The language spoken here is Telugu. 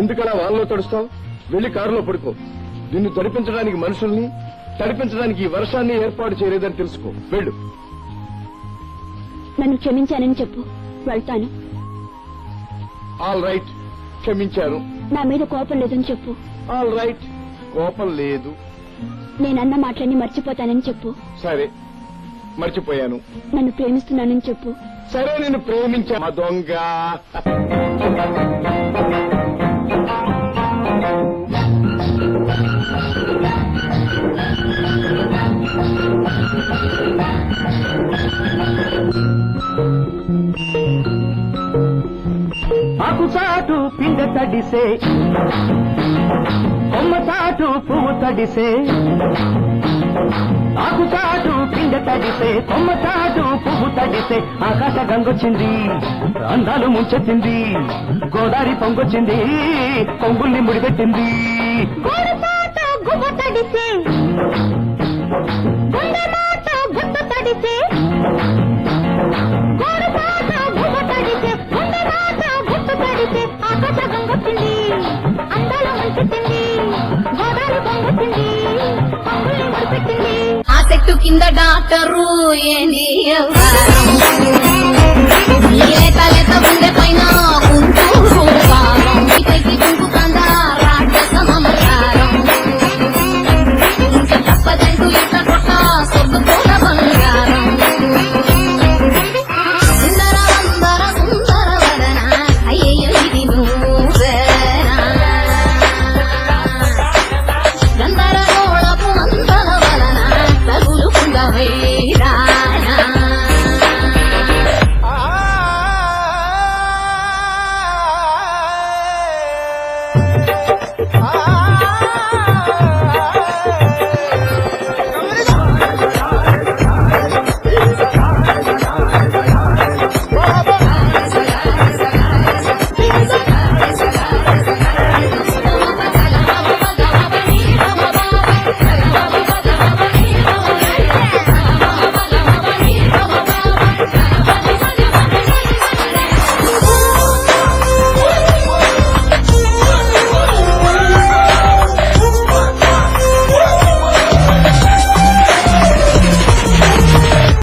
ఎందుకలా వాళ్ళలో తడుస్తావు? వెళ్లి కారులో పడుకో. నిన్ను తడిపించడానికి మనుషుల్ని, తడిపించడానికి ఈ వర్షాన్ని ఏర్పాటు చేయలేదని తెలుసుకో. వెళ్ళు. నన్ను క్షమించానని చెప్పు, వెళ్తాను. ఆల్ రైట్, క్షమించాను. నా మీద కోపం లేదని చెప్పు. ఆల్ రైట్, కోపం లేదు. నేనన్న మాటలన్నీ మర్చిపోతానని చెప్పు. సరే, మర్చిపోయాను. నన్ను ప్రేమిస్తున్నానని చెప్పు. సరే, నేను ప్రేమించా. మా దొంగ. ఆకు చాటు పిండ తడిసే, కొమ్మ చాటు పువ్వు తడిసే. ఆకు చాటు పిండ తడిసే, కొమ్మ చాటు పువ్వు తడిసే. ఆకాశ గంగొచ్చింది, అందాలు ముంచెత్తింది. గోదావరి పొంగొచ్చింది, పొంగుల్ని ముడిపెట్టింది. తడిసే, తడిసే, ఆకాశ గంగొచ్చింది, అందాల ముంచెత్తింది. గోదావరి పొంగొచ్చింది, పొంగుల్ని ముడిపెట్టింది. ఆ చెట్టు కింద డాక్టరు ఏంటి లేత లేత ఉండే